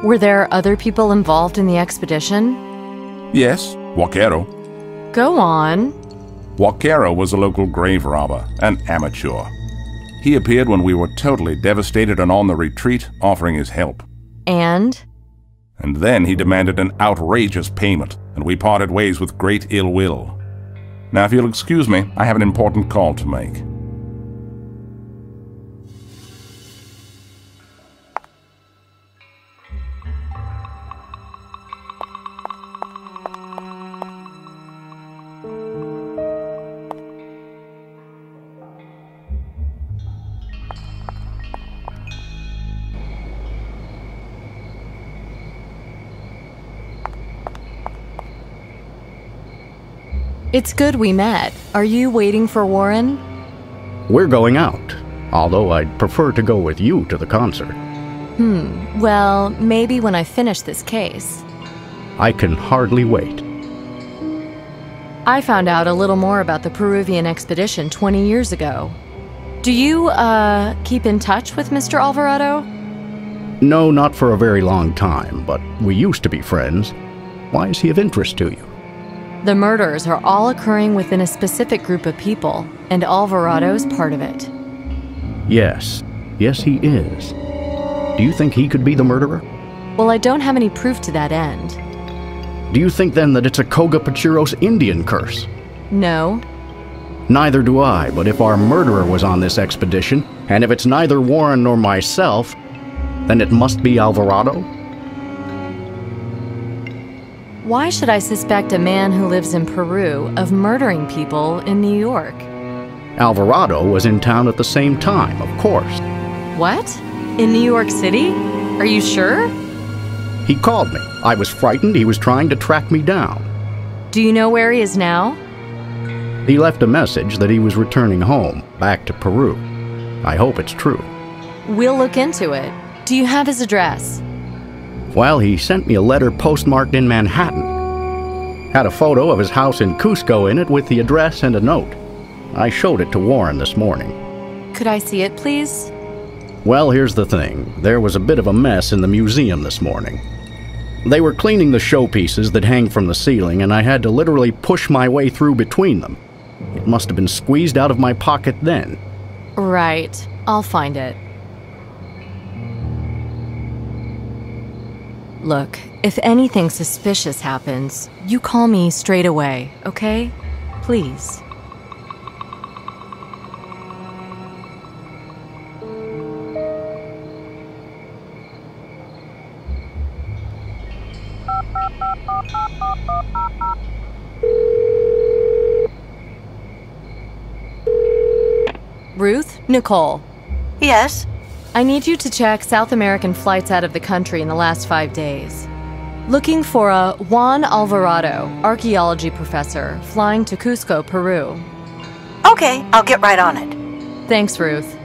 Were there other people involved in the expedition? Yes, Vaquero. Go on. Vaquero was a local grave robber, an amateur. He appeared when we were totally devastated and on the retreat, offering his help. And then he demanded an outrageous payment, and we parted ways with great ill will. Now, if you'll excuse me, I have an important call to make. it's good we met. Are you waiting for Warren? We're going out, although I'd prefer to go with you to the concert. Well, maybe when I finish this case. I can hardly wait. I found out a little more about the Peruvian expedition 20 years ago. Do you, keep in touch with Mr. Alvarado? No, not for a very long time, but we used to be friends. Why is he of interest to you? The murders are all occurring within a specific group of people, and Alvarado's part of it. Yes. Yes, he is. Do you think he could be the murderer? Well, I don't have any proof to that end. Do you think then that it's a Koga Pachiros Indian curse? No. Neither do I, but if our murderer was on this expedition, and if it's neither Warren nor myself, then it must be Alvarado? Why should I suspect a man who lives in Peru of murdering people in New York? Alvarado was in town at the same time, of course. What? In New York City? Are you sure? He called me. I was frightened he was trying to track me down. Do you know where he is now? He left a message that he was returning home, back to Peru. I hope it's true. We'll look into it. Do you have his address? Well, he sent me a letter postmarked in Manhattan. Had a photo of his house in Cusco in it with the address and a note. I showed it to Warren this morning. Could I see it, please? Well, here's the thing. There was a bit of a mess in the museum this morning. They were cleaning the showpieces that hang from the ceiling, and I had to literally push my way through between them. It must have been squeezed out of my pocket then. Right. I'll find it. Look, if anything suspicious happens, you call me straight away, okay? Please. Ruth? Nicole. Yes? I need you to check South American flights out of the country in the last 5 days. Looking for a Juan Alvarado, archaeology professor, flying to Cusco, Peru. Okay, I'll get right on it. Thanks, Ruth.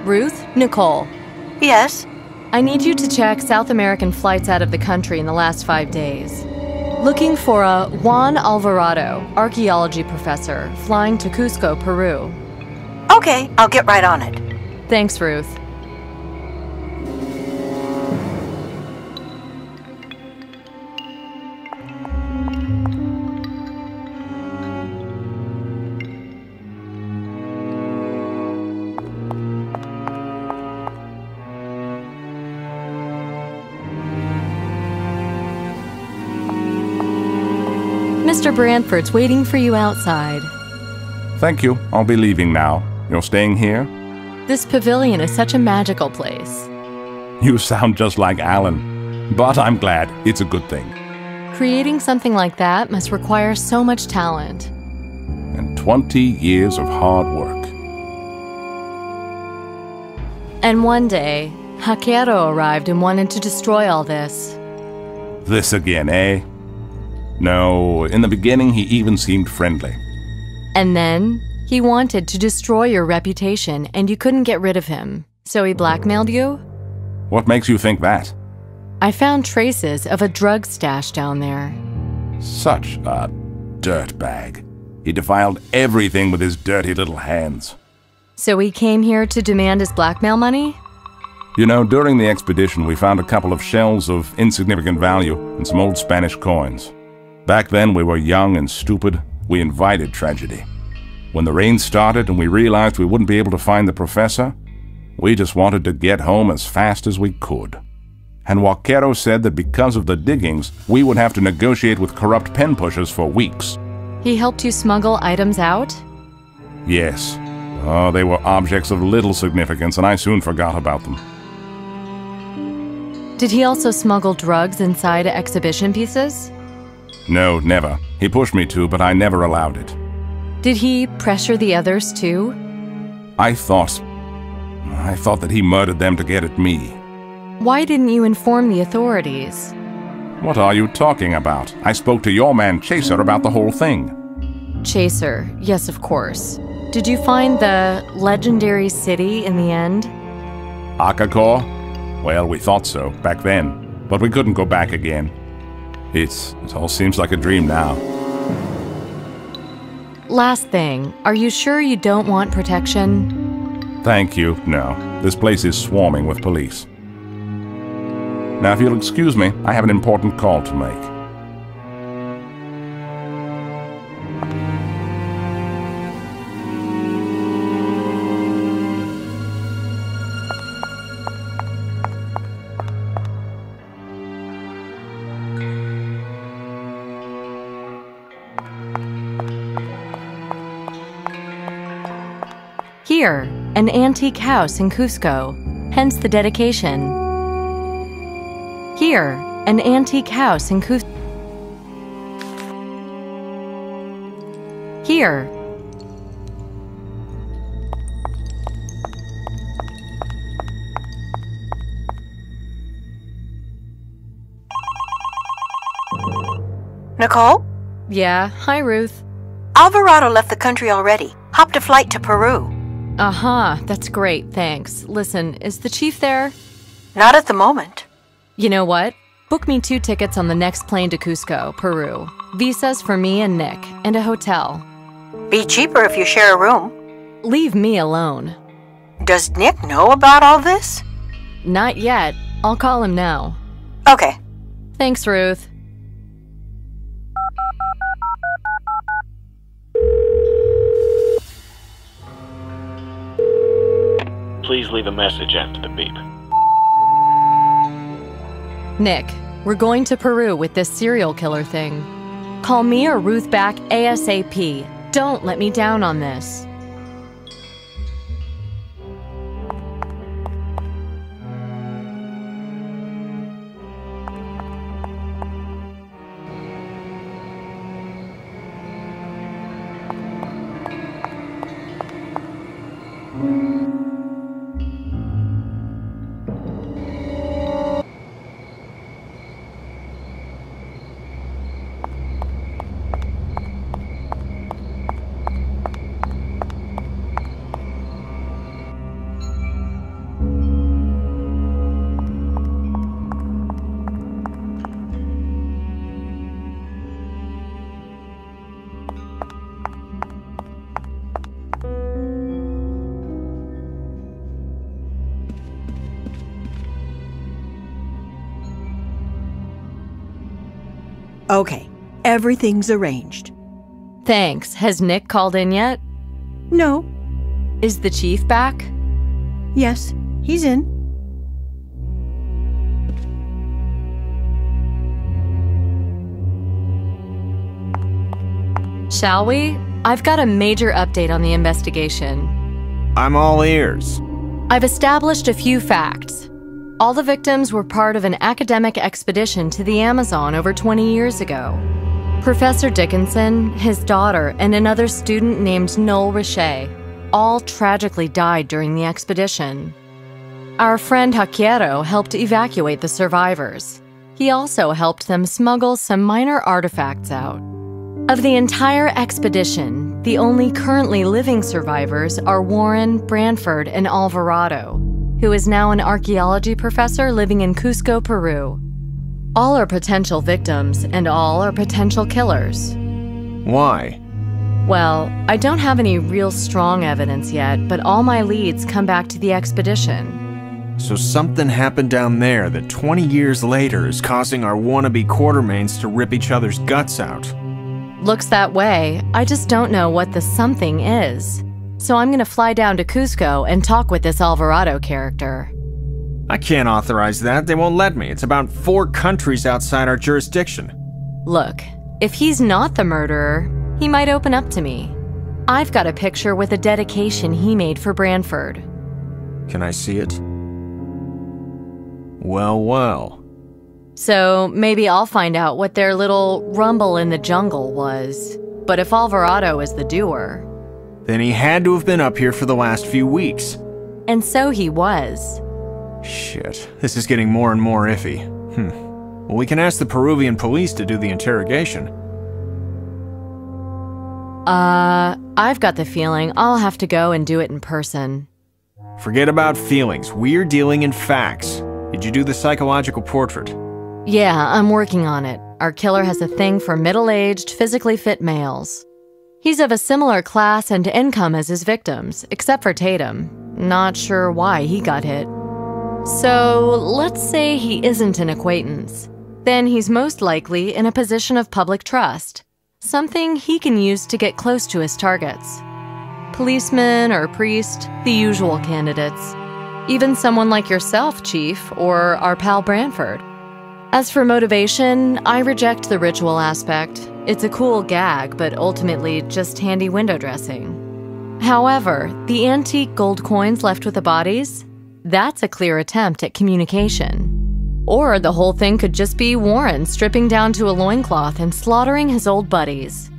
Ruth? Nicole. Yes? I need you to check South American flights out of the country in the last 5 days. Looking for a Juan Alvarado, archaeology professor, flying to Cusco, Peru. Okay, I'll get right on it. Thanks, Ruth. Mr. Brantford's waiting for you outside. Thank you. I'll be leaving now. You're staying here? This pavilion is such a magical place. You sound just like Alan. But I'm glad. It's a good thing. Creating something like that must require so much talent. And 20 years of hard work. And one day, Vaquero arrived and wanted to destroy all this. This again, eh? No, in the beginning he even seemed friendly. And then, he wanted to destroy your reputation and you couldn't get rid of him. So he blackmailed you? What makes you think that? I found traces of a drug stash down there. Such a dirtbag. He defiled everything with his dirty little hands. So he came here to demand his blackmail money? You know, during the expedition, we found a couple of shells of insignificant value and some old Spanish coins. Back then, we were young and stupid. We invited tragedy. When the rain started and we realized we wouldn't be able to find the professor, we just wanted to get home as fast as we could. And Vaquero said that because of the diggings, we would have to negotiate with corrupt pen pushers for weeks. He helped you smuggle items out? Yes. Oh, they were objects of little significance, and I soon forgot about them. Did he also smuggle drugs inside exhibition pieces? No, never. He pushed me to, but I never allowed it. Did he pressure the others too? I thought that he murdered them to get at me. Why didn't you inform the authorities? What are you talking about? I spoke to your man Chaser about the whole thing. Chaser, yes, of course. Did you find the legendary city in the end? Akakor? Well, we thought so, back then. But we couldn't go back again. It all seems like a dream now. Last thing, are you sure you don't want protection? Thank you, no. This place is swarming with police. Now, if you'll excuse me, I have an important call to make. Here, an antique house in Cusco, hence the dedication. Here, an antique house in Cusco. Here. Nicole? Yeah, hi Ruth. Alvarado left the country already. Hopped a flight to Peru. That's great, thanks. Listen, is the chief there? Not at the moment. You know what? Book me 2 tickets on the next plane to Cusco, Peru. Visas for me and Nick, and a hotel. Be cheaper if you share a room. Leave me alone. Does Nick know about all this? Not yet. I'll call him now. Okay. Thanks, Ruth. Please leave a message after the beep. Nick, we're going to Peru with this serial killer thing. Call me or Ruth back ASAP. Don't let me down on this. Okay, everything's arranged. Thanks. Has Nick called in yet? No. Is the chief back? Yes, he's in. Shall we? I've got a major update on the investigation. I'm all ears. I've established a few facts. All the victims were part of an academic expedition to the Amazon over 20 years ago. Professor Dickinson, his daughter, and another student named Noel Richet all tragically died during the expedition. Our friend Vaquero helped evacuate the survivors. He also helped them smuggle some minor artifacts out. Of the entire expedition, the only currently living survivors are Warren, Branford, and Alvarado, who is now an archaeology professor living in Cusco, Peru. All are potential victims, and all are potential killers. Why? Well, I don't have any real strong evidence yet, but all my leads come back to the expedition. So something happened down there that 20 years later is causing our wannabe Quartermains to rip each other's guts out. Looks that way. I just don't know what the something is. So I'm gonna fly down to Cusco and talk with this Alvarado character. I can't authorize that. They won't let me. It's about 4 countries outside our jurisdiction. Look, if he's not the murderer, he might open up to me. I've got a picture with a dedication he made for Branford. Can I see it? Well, well. So maybe I'll find out what their little rumble in the jungle was. But if Alvarado is the doer... Then he had to have been up here for the last few weeks. And so he was. Shit, this is getting more and more iffy. Well, we can ask the Peruvian police to do the interrogation. I've got the feeling I'll have to go and do it in person. Forget about feelings. We're dealing in facts. Did you do the psychological portrait? Yeah, I'm working on it. Our killer has a thing for middle-aged, physically fit males. He's of a similar class and income as his victims, except for Tatum. Not sure why he got hit. So, let's say he isn't an acquaintance. Then he's most likely in a position of public trust. Something he can use to get close to his targets. Policeman or priest, the usual candidates. Even someone like yourself, Chief, or our pal Branford. As for motivation, I reject the ritual aspect. It's a cool gag, but ultimately just handy window dressing. However, the antique gold coins left with the bodies? That's a clear attempt at communication. Or the whole thing could just be Warren stripping down to a loincloth and slaughtering his old buddies.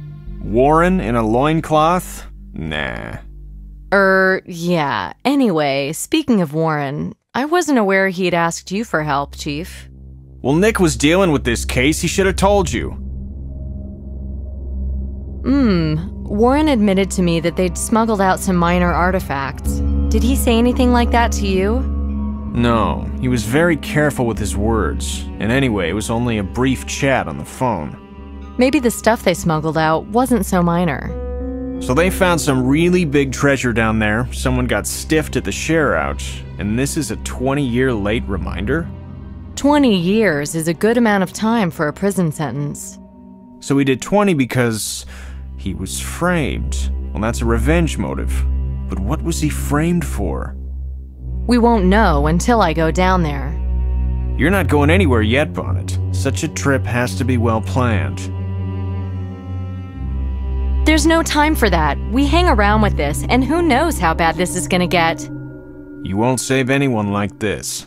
Warren in a loincloth? Nah. Yeah. Anyway, speaking of Warren, I wasn't aware he'd asked you for help, Chief. Well, Nick was dealing with this case. He should have told you. Warren admitted to me that they'd smuggled out some minor artifacts. Did he say anything like that to you? No, he was very careful with his words. And anyway, it was only a brief chat on the phone. Maybe the stuff they smuggled out wasn't so minor. So they found some really big treasure down there. Someone got stiffed at the share-out. And this is a 20-year late reminder? 20 years is a good amount of time for a prison sentence. So he did 20 because he was framed. Well, that's a revenge motive. But what was he framed for? We won't know until I go down there. You're not going anywhere yet, Bonnet. Such a trip has to be well planned. There's no time for that. We hang around with this, and who knows how bad this is gonna get. You won't save anyone like this.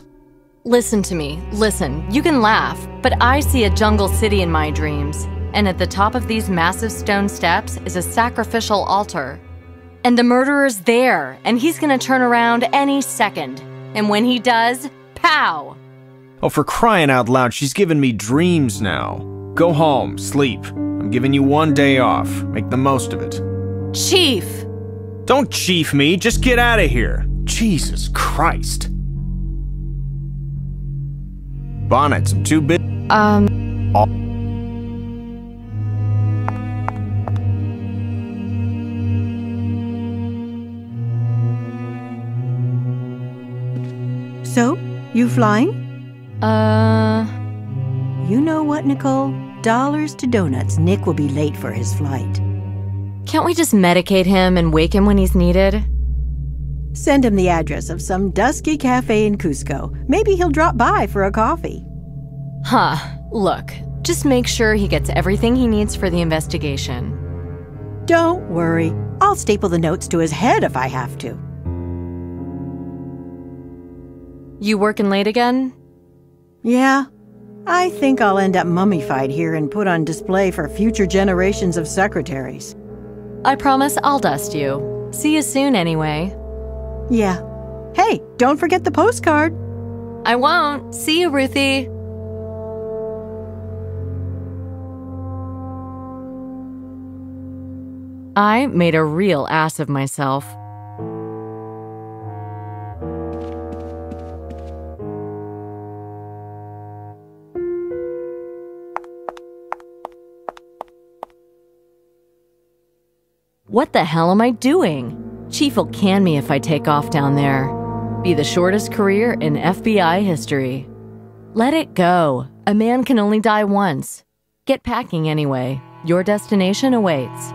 Listen to me. Listen, you can laugh, but I see a jungle city in my dreams. And at the top of these massive stone steps is a sacrificial altar. And the murderer's there, and he's gonna turn around any second. And when he does, pow! Oh, for crying out loud, she's giving me dreams now. Go home, sleep. I'm giving you 1 day off. Make the most of it. Chief! Don't chief me, just get out of here. Jesus Christ. Bonnets, I'm too big. So, you flying? You know what, Nicole? Dollars to donuts, Nick will be late for his flight. Can't we just medicate him and wake him when he's needed? Send him the address of some dusky cafe in Cusco. Maybe he'll drop by for a coffee. Huh. Look, just make sure he gets everything he needs for the investigation. Don't worry. I'll staple the notes to his head if I have to. You working late again? Yeah. I think I'll end up mummified here and put on display for future generations of secretaries. I promise I'll dust you. See you soon anyway. Yeah. Hey, don't forget the postcard. I won't. See you, Ruthie. I made a real ass of myself. What the hell am I doing? Chief will can me if I take off down there. Be the shortest career in FBI history. Let it go. A man can only die once. Get packing anyway. Your destination awaits.